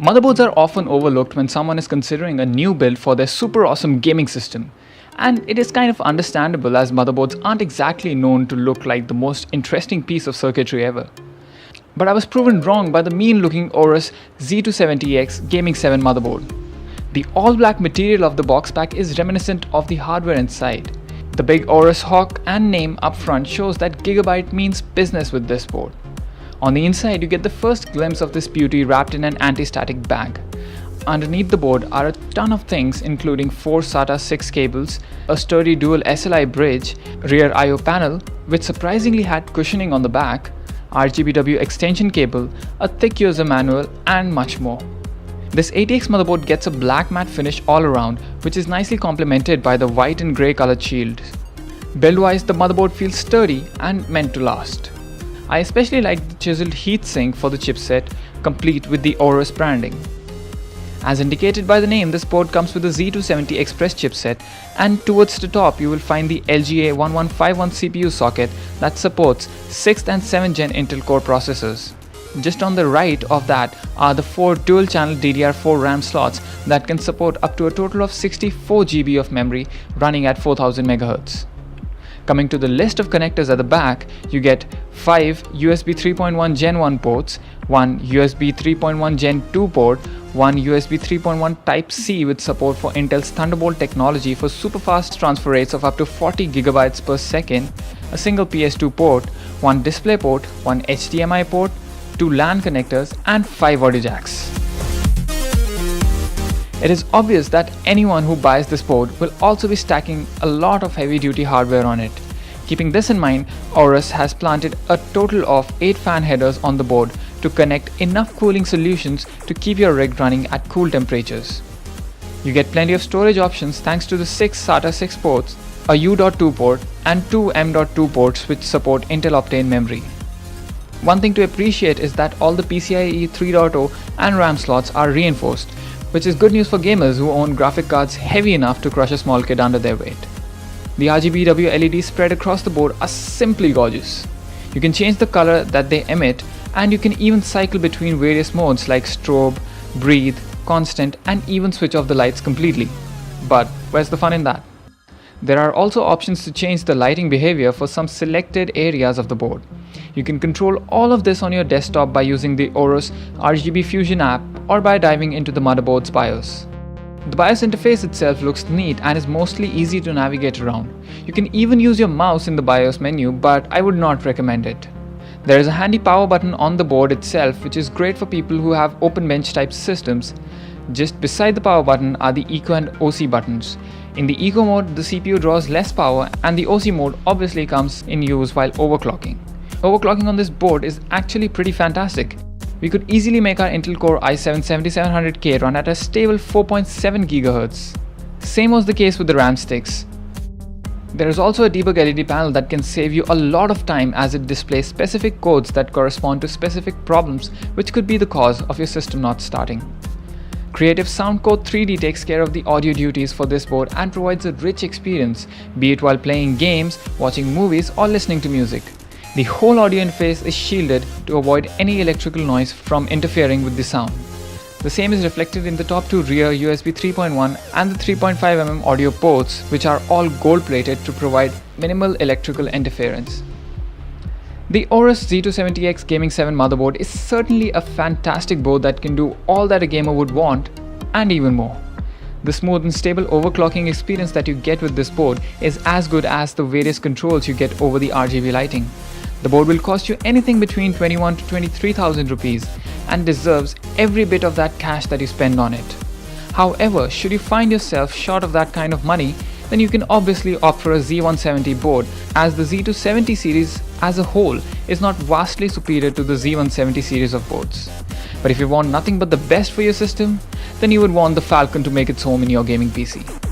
Motherboards are often overlooked when someone is considering a new build for their super awesome gaming system. And it is kind of understandable as motherboards aren't exactly known to look like the most interesting piece of circuitry ever. But I was proven wrong by the mean looking Aorus Z270X Gaming 7 motherboard. The all-black material of the box pack is reminiscent of the hardware inside. The big Aorus hawk and name up front shows that Gigabyte means business with this board. On the inside, you get the first glimpse of this beauty wrapped in an anti-static bag. Underneath the board are a ton of things including 4 SATA 6 cables, a sturdy dual SLI bridge, rear I/O panel which surprisingly had cushioning on the back, RGB-W extension cable, a thick user manual and much more. This ATX motherboard gets a black matte finish all around, which is nicely complemented by the white and grey colored shield. Build-wise, the motherboard feels sturdy and meant to last. I especially like the chiseled heatsink for the chipset, complete with the Aorus branding. As indicated by the name, this board comes with a Z270 Express chipset, and towards the top you will find the LGA1151 CPU socket that supports 6th and 7th gen Intel Core processors. Just on the right of that are the 4 dual-channel DDR4 RAM slots that can support up to a total of 64 GB of memory running at 4000 MHz. Coming to the list of connectors at the back, you get 5 USB 3.1 Gen 1 ports, 1 USB 3.1 Gen 2 port, 1 USB 3.1 Type-C with support for Intel's Thunderbolt technology for super fast transfer rates of up to 40 GB per second, a single PS2 port, 1 display port, 1 HDMI port, 2 LAN connectors and 5 audio jacks. It is obvious that anyone who buys this board will also be stacking a lot of heavy-duty hardware on it. Keeping this in mind, Aorus has planted a total of 8 fan headers on the board to connect enough cooling solutions to keep your rig running at cool temperatures. You get plenty of storage options thanks to the 6 SATA 6 ports, a U.2 port and 2 M.2 ports which support Intel Optane memory. One thing to appreciate is that all the PCIe 3.0 and RAM slots are reinforced, which is good news for gamers who own graphic cards heavy enough to crush a small kid under their weight. The RGB-W LEDs spread across the board are simply gorgeous. You can change the color that they emit, and you can even cycle between various modes like strobe, breathe, constant and even switch off the lights completely. But where's the fun in that? There are also options to change the lighting behavior for some selected areas of the board. You can control all of this on your desktop by using the Aorus RGB Fusion app or by diving into the motherboard's BIOS. The BIOS interface itself looks neat and is mostly easy to navigate around. You can even use your mouse in the BIOS menu, but I would not recommend it. There is a handy power button on the board itself, which is great for people who have open bench type systems. Just beside the power button are the Eco and OC buttons. In the Eco mode, the CPU draws less power, and the OC mode obviously comes in use while overclocking. Overclocking on this board is actually pretty fantastic. We could easily make our Intel Core i7-7700K run at a stable 4.7 GHz. Same was the case with the RAM sticks. There is also a debug LED panel that can save you a lot of time as it displays specific codes that correspond to specific problems which could be the cause of your system not starting. Creative Soundcore 3D takes care of the audio duties for this board and provides a rich experience, be it while playing games, watching movies or listening to music. The whole audio interface is shielded to avoid any electrical noise from interfering with the sound. The same is reflected in the top 2 rear USB 3.1 and the 3.5mm audio ports, which are all gold-plated to provide minimal electrical interference. The Aorus Z270X Gaming 7 motherboard is certainly a fantastic board that can do all that a gamer would want and even more. The smooth and stable overclocking experience that you get with this board is as good as the various controls you get over the RGB lighting. The board will cost you anything between 21 to 23,000 rupees and deserves every bit of that cash that you spend on it. However, should you find yourself short of that kind of money, then you can obviously opt for a Z170 board, as the Z270 series as a whole is not vastly superior to the Z170 series of boards. But if you want nothing but the best for your system, then you would want the Falcon to make its home in your gaming PC.